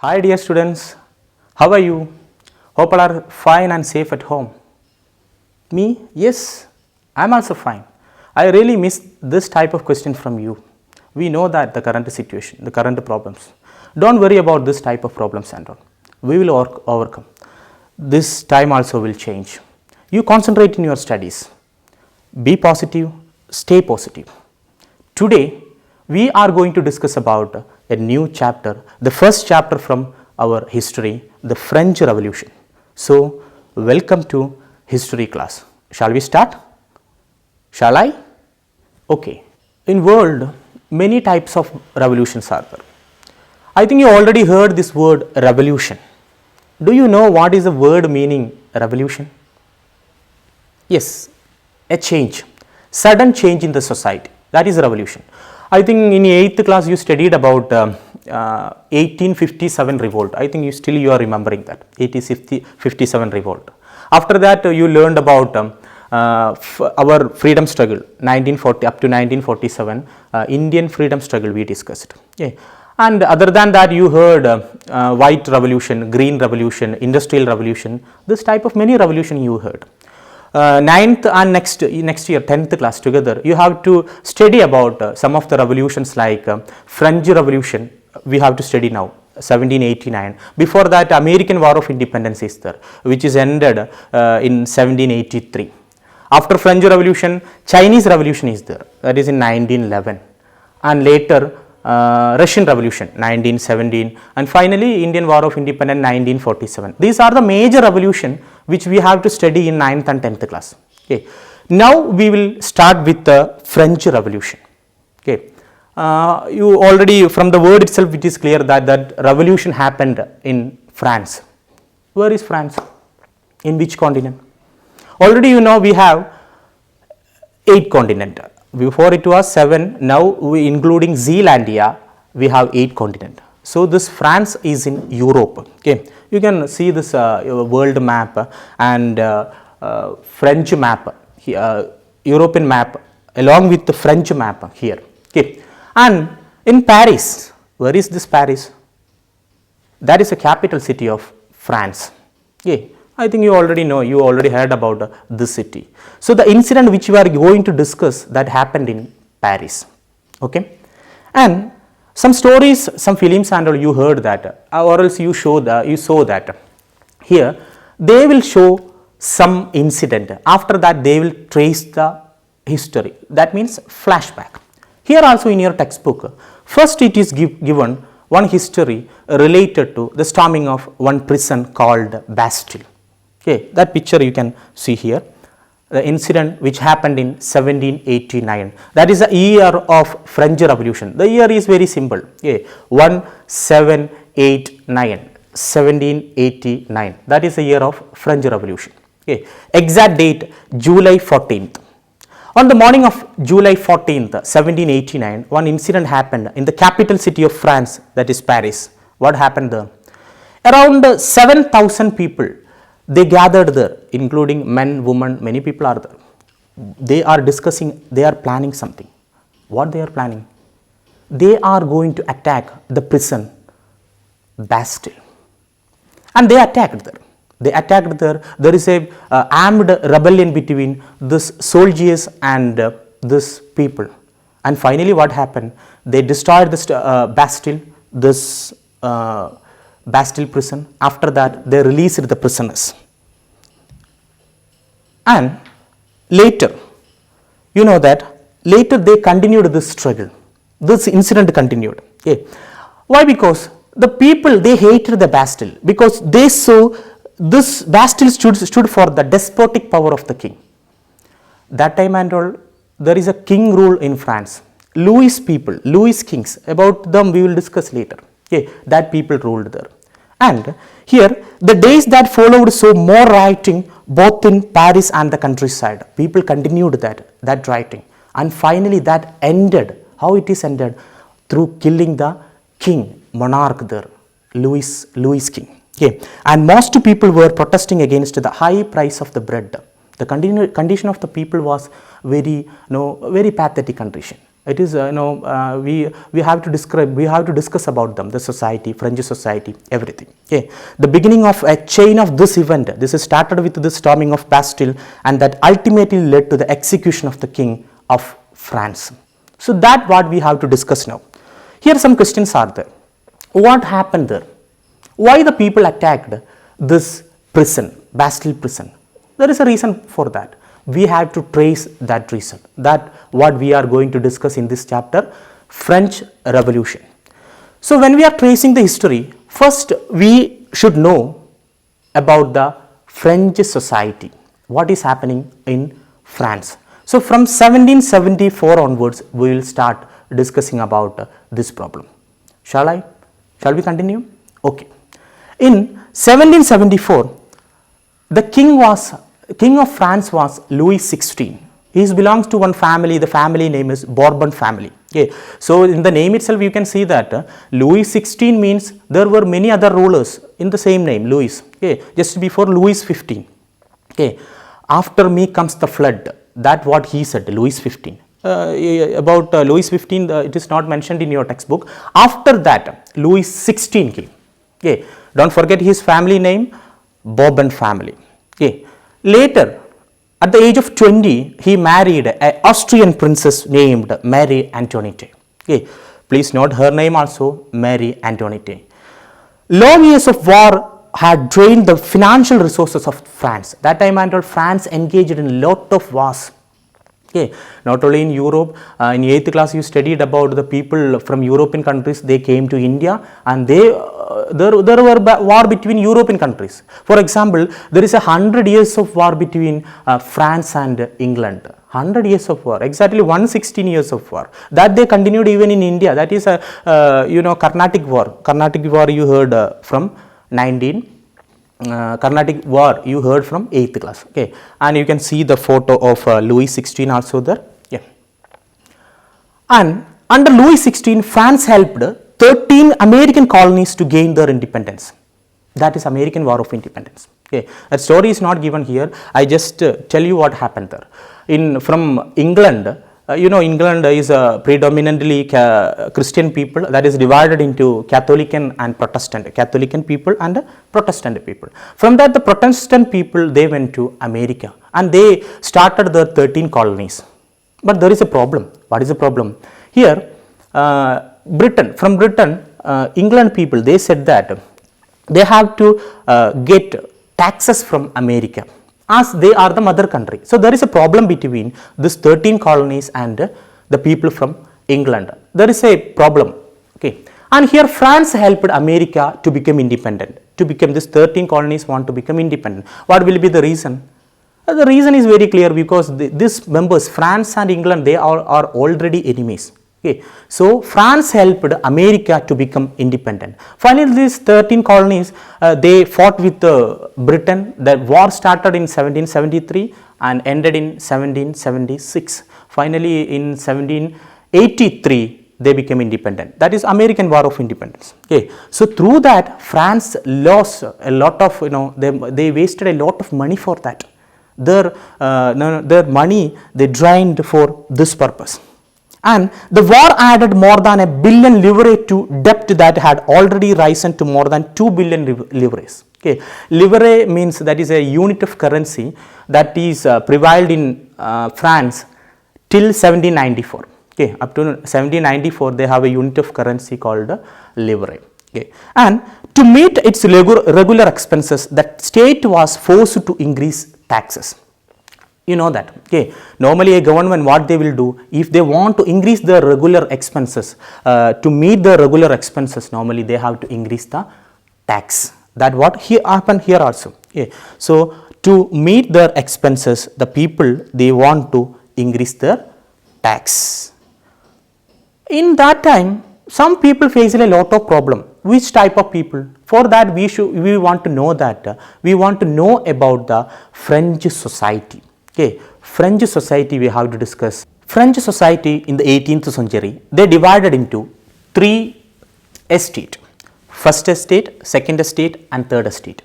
Hi dear students, how are you? Hope all are fine and safe at home. Me? Yes, I am also fine. I really miss this type of question from you. We know that the current situation, the current problems. Don't worry about this type of problems and all. We will overcome. This time also will change. You concentrate in your studies. Be positive, stay positive. Today, we are going to discuss about a new chapter, the first chapter from our history, the French Revolution. So, welcome to history class. Shall we start? Shall I? Okay. In world, many types of revolutions are there. I think you already heard this word revolution. Do you know what is the word meaning revolution? Yes, a change, sudden change in the society. That is revolution. I think in 8th class you studied about 1857 revolt. I think you are remembering that 1857 revolt. After that you learned about our freedom struggle 1940 up to 1947 Indian freedom struggle we discussed. Okay. And other than that you heard white revolution, green revolution, industrial revolution, this type of many revolution you heard. 9th and next year 10th class together you have to study about some of the revolutions like French Revolution we have to study now 1789. Before that American War of Independence is there which is ended in 1783. After French Revolution Chinese Revolution is there, that is in 1911, and later Russian Revolution 1917, and finally Indian War of Independence 1947. These are the major revolution which we have to study in 9th and 10th class. Okay. Now we will start with the French Revolution. Okay. You already from the word itself it is clear that revolution happened in France. Where is France? In which continent? Already you know we have 8 continents. Before it was 7, now we including Zealandia, we have 8 continents. So this France is in Europe. Okay, you can see this world map and French map, European map along with the French map here. Okay, and in Paris, where is this Paris? That is the capital city of France. Okay. I think you already know, you already heard about this city. So the incident which we are going to discuss that happened in Paris. Okay, and some stories, some films and all you heard that, or else you saw that. Here they will show some incident. After that they will trace the history. That means flashback. Here also in your textbook, first it is given one history related to the storming of one prison called Bastille. Okay, that picture you can see here, the incident which happened in 1789. That is the year of French Revolution. The year is very simple. Okay, 1789, 1789. That is the year of French Revolution. Okay, exact date July 14th. On the morning of July 14th, 1789, one incident happened in the capital city of France, that is Paris. What happened there? Around 7,000 people. They gathered there, including men, women, many people are there. They are discussing, they are planning something. What they are planning? They are going to attack the prison, Bastille. And they attacked there. They attacked there. There is a armed rebellion between this soldiers and this people. And finally what happened? They destroyed this Bastille, this Bastille prison. After that they released the prisoners, and later you know that later they continued this struggle, this incident continued. Okay. Why? Because the people they hated the Bastille because they saw this Bastille stood for the despotic power of the king. That time and all there is a king rule in France. Louis people, Louis kings, about them we will discuss later. Okay, that people ruled there. And here the days that followed saw more rioting both in Paris and the countryside. People continued that rioting, and finally that ended. How it is ended? Through killing the king, monarch there, Louis king. Okay, and most people were protesting against the high price of the bread. The condition of the people was very pathetic condition. It is we have to describe, we have to discuss about them, the society, French society, everything. Okay, the beginning of a chain of this event. This is started with the storming of Bastille, and that ultimately led to the execution of the king of France. So that what we have to discuss now. Here some questions are there. What happened there? Why the people attacked this prison, Bastille prison? There is a reason for that. We have to trace that reason. That what we are going to discuss in this chapter, French Revolution. So when we are tracing the history, first we should know about the French society. What is happening in France? So from 1774 onwards, we will start discussing about this problem. Shall we continue? Okay. In 1774, the King of France was Louis XVI. He belongs to one family. The family name is Bourbon family. Okay. So in the name itself, you can see that Louis XVI means there were many other rulers in the same name, Louis. Okay. Just before Louis XV. Okay. After me comes the flood. That what he said, Louis XV. About Louis XV, it is not mentioned in your textbook. After that, Louis XVI came. Okay. Don't forget his family name, Bourbon family. Okay. Later, at the age of 20, he married an Austrian princess named Marie Antoinette. Okay. Please note her name also, Marie Antoinette. Long years of war had drained the financial resources of France. That time I told France engaged in a lot of wars. Okay. Not only in Europe, in 8th class you studied about the people from European countries, they came to India, and there were war between European countries. For example, there is 100 years of war between France and England. 100 years of war, exactly 116 years of war. That they continued even in India. That is a Carnatic War. Carnatic War you heard from Carnatic War you heard from 8th class. Okay, and you can see the photo of Louis XVI also there. Yeah. And under Louis XVI, France helped 13 American colonies to gain their independence. That is American War of Independence. Okay, that story is not given here. I just tell you what happened there. From England, England is predominantly Christian people, that is divided into Catholic and Protestant, Catholic people and Protestant people. From that, the Protestant people, they went to America and they started their 13 colonies. But there is a problem. What is the problem? Here, from Britain, England people, they said that they have to get taxes from America, as they are the mother country. So there is a problem between these 13 colonies and the people from England. There is a problem. Okay. And here France helped America to become independent. To become these 13 colonies want to become independent. What will be the reason? The reason is very clear, because these members, France and England, they are already enemies. Okay. So France helped America to become independent. Finally, these 13 colonies, they fought with Britain. The war started in 1773 and ended in 1776. Finally, in 1783, they became independent. That is American War of Independence. Okay. So through that, France lost a lot of, they wasted a lot of money for that. Their money they drained for this purpose. And the war added more than $1 billion livre to debt that had already risen to more than 2 billion livres. Okay. Livre means that is a unit of currency that is prevailed in France till 1794. Okay. Up to 1794, they have a unit of currency called livre. Okay. And to meet its regular expenses, the state was forced to increase taxes. You know that. Okay. Normally a government, what they will do, if they want to increase their regular expenses, to meet the regular expenses, normally they have to increase the tax. That what happened here also. Okay. So to meet their expenses, the people, they want to increase their tax. In that time, some people faced a lot of problem. Which type of people? For that we want to know that, we want to know about the French society. Okay, French society we have to discuss. French society in the 18th century, they divided into 3 estates. First estate, second estate and third estate.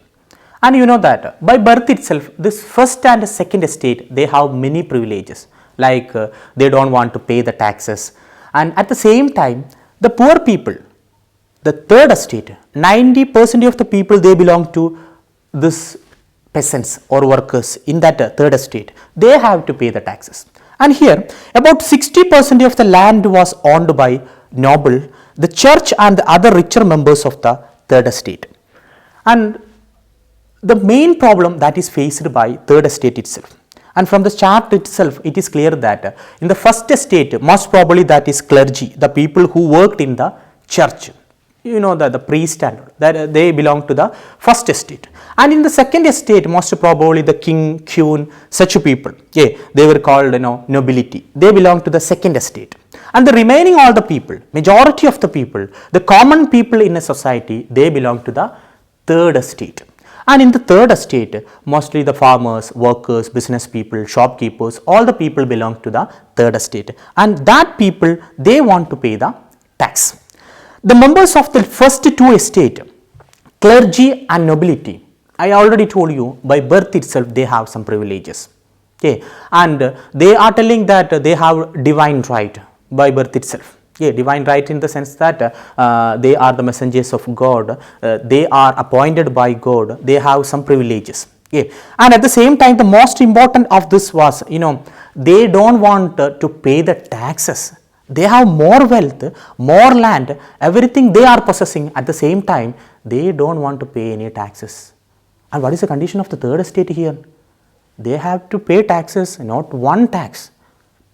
And you know that by birth itself, this first and second estate, they have many privileges. Like they don't want to pay the taxes, And at the same time, the poor people, the third estate, 90% of the people, they belong to this peasants or workers in that third estate. They have to pay the taxes. And here about 60% of the land was owned by noble, the church and the other richer members of the third estate. And the main problem that is faced by third estate itself. And from the chart itself, it is clear that in the first estate, most probably that is clergy, the people who worked in the church. You know that the priest and that they belong to the first estate. And in the second estate, most probably the king, queen, such people, they were called nobility. They belong to the second estate. And the remaining all the people, majority of the people, the common people in a society, they belong to the third estate. And in the third estate, mostly the farmers, workers, business people, shopkeepers, all the people belong to the third estate. And that people, they want to pay the tax. The members of the first two estate, clergy and nobility, I already told you by birth itself they have some privileges. Okay, and they are telling that they have divine right by birth itself. Yeah, divine right in the sense that they are the messengers of God, they are appointed by God, they have some privileges. Yeah. And at the same time, the most important of this was, they don't want to pay the taxes. They have more wealth, more land, everything they are possessing. At the same time, they don't want to pay any taxes. And what is the condition of the third estate here? They have to pay taxes, not one tax,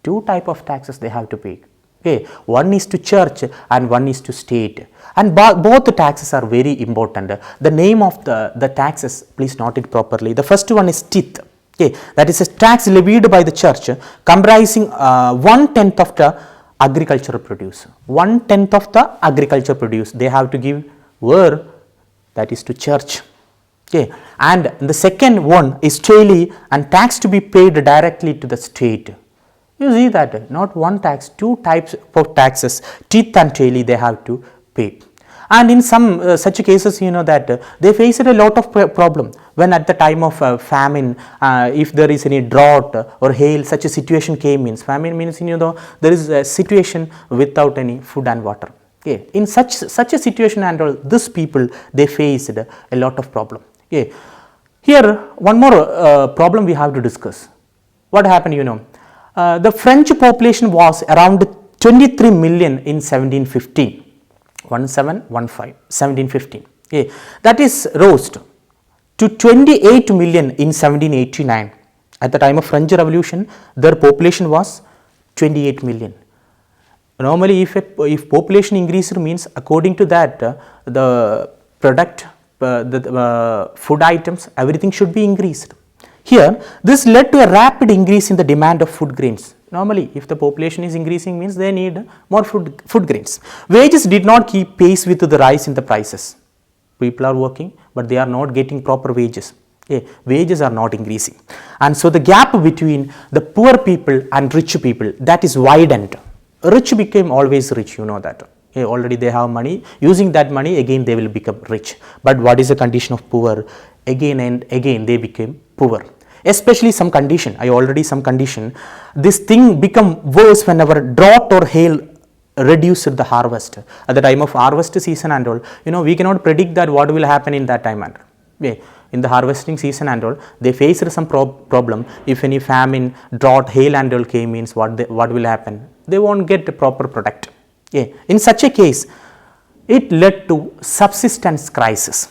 two type of taxes they have to pay. Okay, one is to church and one is to state, and both the taxes are very important. The name of the taxes, please note it properly. The first one is tithe. Okay, that is a tax levied by the church comprising 1/10 of the agricultural produce. 1/10 of the agricultural produce they have to give where? That is to church. Okay, and the second one is daily and tax to be paid directly to the state. You see that not one tax, two types of taxes, tithe and daily they have to pay. And in some such cases, that they faced a lot of problem when at the time of famine, if there is any drought or hail, such a situation came in. Famine means, there is a situation without any food and water. Okay. In such a situation and all, these people, they faced a lot of problem. Okay. Here, one more problem we have to discuss. What happened, the French population was around 23 million in 1715. 1715. Okay. That is rose to 28 million in 1789. At the time of French Revolution, their population was 28 million. Normally, if population increased means according to that, the product, the food items, everything should be increased. Here, this led to a rapid increase in the demand of food grains. Normally, if the population is increasing means they need more food grains. Wages did not keep pace with the rise in the prices. People are working, but they are not getting proper wages. Okay. Wages are not increasing. And so the gap between the poor people and rich people, that is widened. Rich became always rich, that. Okay. Already they have money. Using that money, again they will become rich. But what is the condition of poor? Again and again they became poor. Especially some condition, this thing become worse whenever drought or hail reduced the harvest. At the time of harvest season and all, we cannot predict that what will happen in that time and all. In the harvesting season and all, they faced some problem. If any famine, drought, hail and all came means what will happen? They won't get the proper product. In such a case, it led to subsistence crisis.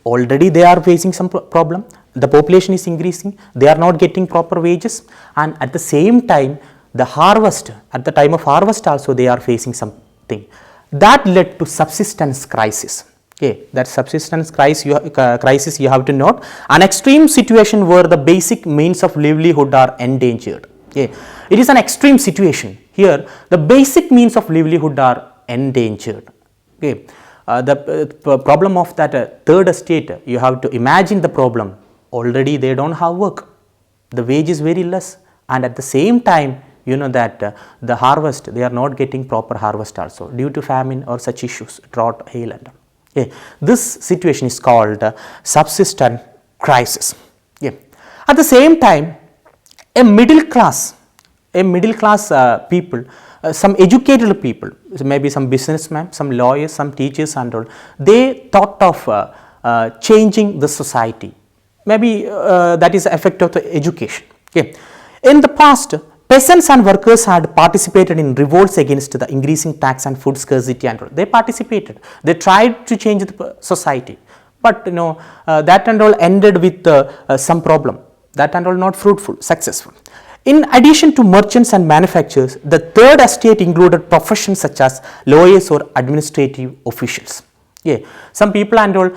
Already they are facing some problem. The population is increasing, they are not getting proper wages, and at the same time, the harvest, at the time of harvest also they are facing something. That led to subsistence crisis. Okay, that subsistence crisis you have to note, an extreme situation where the basic means of livelihood are endangered. Okay, it is an extreme situation. Here, the basic means of livelihood are endangered. Okay, the problem of that third estate, you have to imagine the problem. Already they don't have work, the wage is very less, and at the same time, that the harvest, they are not getting proper harvest also due to famine or such issues, drought, hail and all. Okay. This situation is called subsistence crisis. At the same time, a middle class people, some educated people, maybe some businessmen, some lawyers, some teachers and all, they thought of changing the society. Maybe that is the effect of the education. Okay. In the past, peasants and workers had participated in revolts against the increasing tax and food scarcity and all. They participated. They tried to change the society. But that and all ended with some problem. That and all not fruitful, successful. In addition to merchants and manufacturers, the third estate included professions such as lawyers or administrative officials. Yeah, some people and all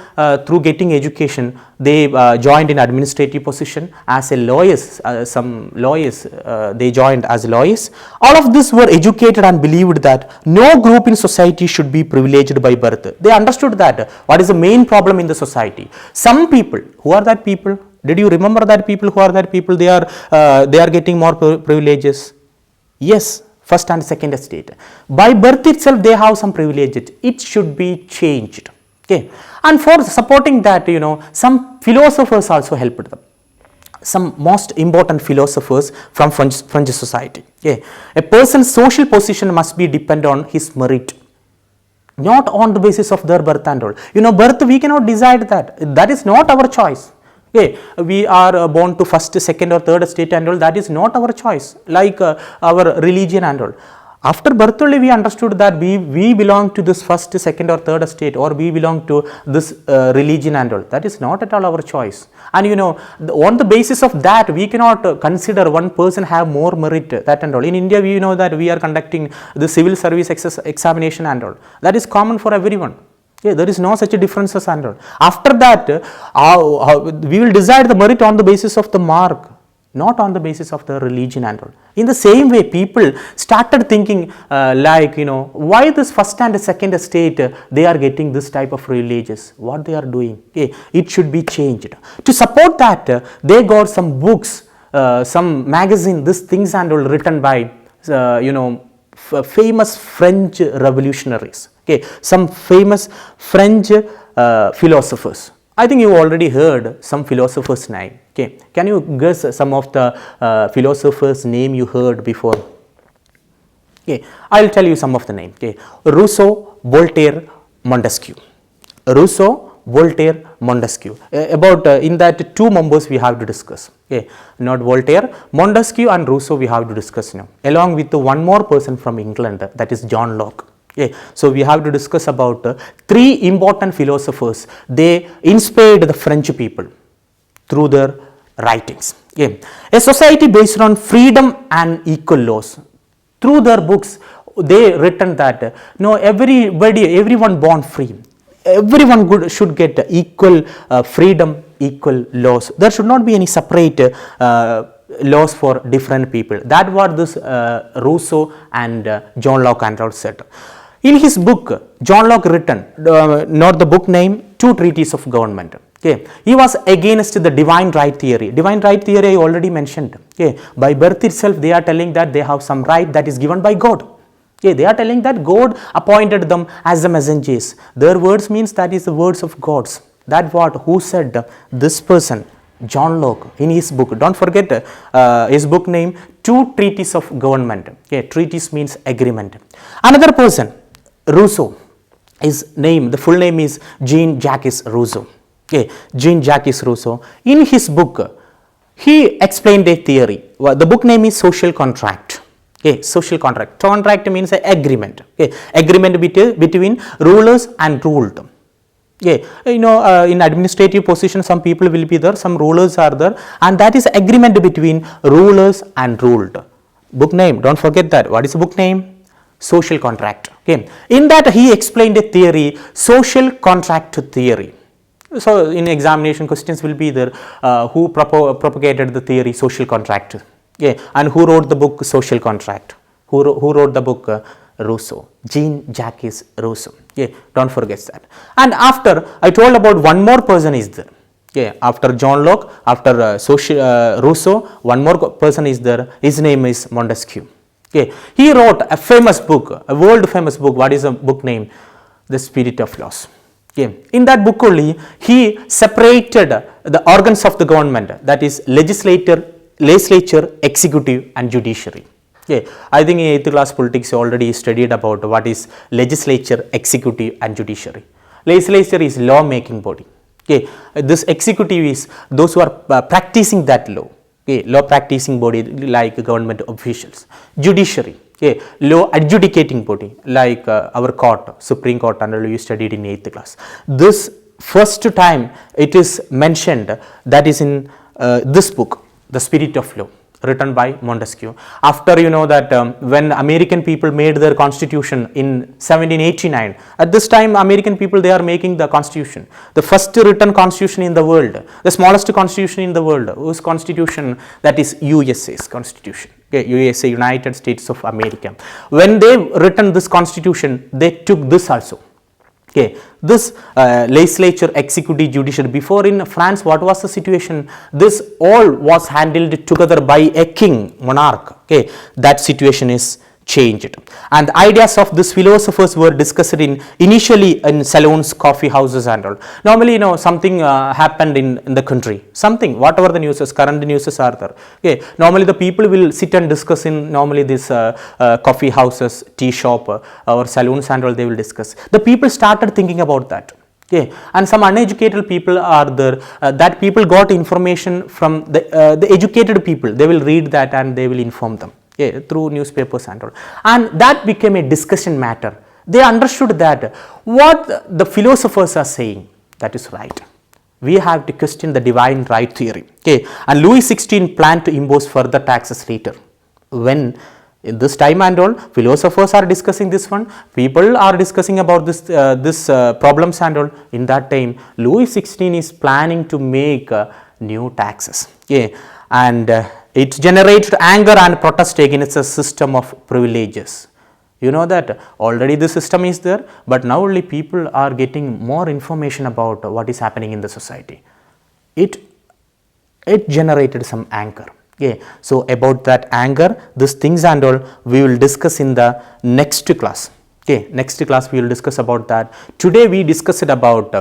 through getting education, they joined in administrative position as a lawyers. Some lawyers they joined as lawyers. All of this were educated and believed that no group in society should be privileged by birth. They understood that what is the main problem in the society. Some people, who are that people? Did you remember that people? Who are that people? They are getting more privileges. Yes. First and second estate. By birth itself, they have some privileges. It should be changed. Okay. And for supporting that, some philosophers also helped them. Some most important philosophers from French society. Okay. A person's social position must be depend on his merit, not on the basis of their birth and all. Birth we cannot decide that. That is not our choice. Okay, we are born to first, second or third estate and all, that is not our choice, like our religion and all. After birth only we understood that we belong to this first, second or third estate, or we belong to this religion and all. That is not at all our choice. And on the basis of that, we cannot consider one person have more merit, that and all. In India, we know that we are conducting the civil service examination and all. That is common for everyone. Yeah, there is no such a differences and all. After that, we will decide the merit on the basis of the mark, not on the basis of the religion and all. In the same way, people started thinking why this first and second estate, they are getting this type of privileges, what they are doing. Okay, it should be changed. To support that, they got some books, some magazine, these things and all written by, famous French revolutionaries. Okay, some famous French philosophers. I think you already heard some philosophers' name. Okay, can you guess some of the philosophers' name you heard before? Okay, I will tell you some of the name. Okay, Rousseau, Voltaire, Montesquieu. Rousseau, Voltaire, Montesquieu. About in that two members we have to discuss. Okay, not Voltaire, Montesquieu and Rousseau we have to discuss now. Along with one more person from England, that is John Locke. Okay, so we have to discuss about three important philosophers. They inspired the French people through their writings. Okay, a society based on freedom and equal laws. Through their books, they written that everyone born free. Everyone should get equal freedom, equal laws. There should not be any separate laws for different people. That what this Rousseau and John Locke and all said. In his book, John Locke written, not the book name, Two Treatises of Government. Okay, he was against the divine right theory. Divine right theory I already mentioned. Okay, by birth itself, they are telling that they have some right that is given by God. Okay, they are telling that God appointed them as the messengers. Their words means that is the words of God's. That what who said this person, John Locke, in his book. Don't forget his book name, Two Treatises of Government. Okay, treatise means agreement. Another person, Rousseau, his name, the full name is Jean-Jacques Rousseau. Okay, Jean-Jacques Rousseau. In his book, he explained a theory. The book name is Social Contract. Okay, social contract. Contract means agreement. Okay, agreement between rulers and ruled. Okay, in administrative position, some people will be there, some rulers are there, and that is agreement between rulers and ruled. Book name, don't forget that. What is the book name? Social Contract. Okay, in that he explained a theory, social contract theory. So in examination questions will be there, who propagated the theory social contract. Okay, and who wrote the book Social Contract? Who wrote the book? Rousseau, Jean-Jacques Rousseau. Okay, don't forget that. And after I told about one more person is there. Okay, after John Locke, after Rousseau, one more person is there. His name is Montesquieu. Okay, he wrote a famous book, a world famous book. What is the book name? The Spirit of Laws. Okay, in that book only he separated the organs of the government, that is legislature, executive and judiciary. Okay, I think in 8th class politics you already studied about what is legislature, executive and judiciary. Legislature is law making body. Okay, this executive is those who are practicing that law. Okay, law practicing body like government officials. Judiciary, okay, law adjudicating body like our court, Supreme Court, and we studied in 8th class. This first time it is mentioned, that is in this book, The Spirit of Law, written by Montesquieu. After that when American people made their constitution in 1789, at this time American people, they are making the constitution, the first written constitution in the world, the smallest constitution in the world, whose constitution, that is USA's constitution. Okay, USA, United States of America. When they written this constitution, they took this also. Okay, this legislature, executive, judiciary. Before in France, what was the situation? This all was handled together by a king, monarch. Okay, that situation is changed, and the ideas of these philosophers were discussed initially in salons, coffee houses and all. Normally something happened in the country, something, whatever the news is, current news are there. Okay, normally the people will sit and discuss in normally this coffee houses, tea shop or salons and all, they will discuss. The people started thinking about that. Okay, and some uneducated people are there, that people got information from the educated people. They will read that and they will inform them. Yeah, through newspapers and all, and that became a discussion matter. They understood that what the philosophers are saying, that is right. We have to question the divine right theory. Okay, and Louis XVI planned to impose further taxes later. When in this time and all, philosophers are discussing this one, people are discussing about this problems and all. In that time, Louis XVI is planning to make new taxes. Okay, and it generated anger and protest against a system of privileges. You know that already the system is there, but now only people are getting more information about what is happening in the society. It generated some anger. Okay, so about that anger, these things and all, we will discuss in the next class. Okay, next class we will discuss about that. Today we discussed about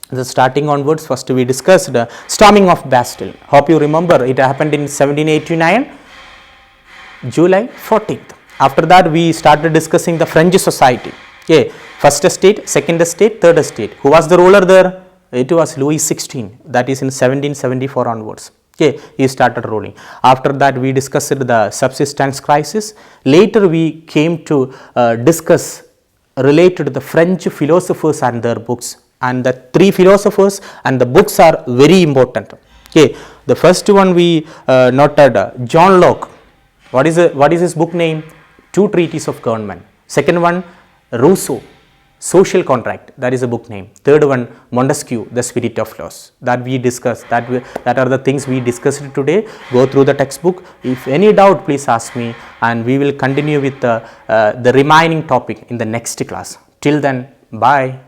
the starting onwards. First we discussed the storming of Bastille. Hope you remember, it happened in 1789, July 14th. After that we started discussing the French society. Okay, first estate, second estate, third estate. Who was the ruler there? It was Louis XVI. That is in 1774 onwards. Okay, he started ruling. After that we discussed the subsistence crisis. Later we came to discuss related to the French philosophers and their books. And the three philosophers and the books are very important. Okay, the first one we noted, John Locke. What is his book name? Two Treatises of Government. Second one, Rousseau, Social Contract. That is a book name. Third one, Montesquieu, The Spirit of Laws. That we discussed. That are the things we discussed today. Go through the textbook. If any doubt, please ask me, and we will continue with the remaining topic in the next class. Till then, bye.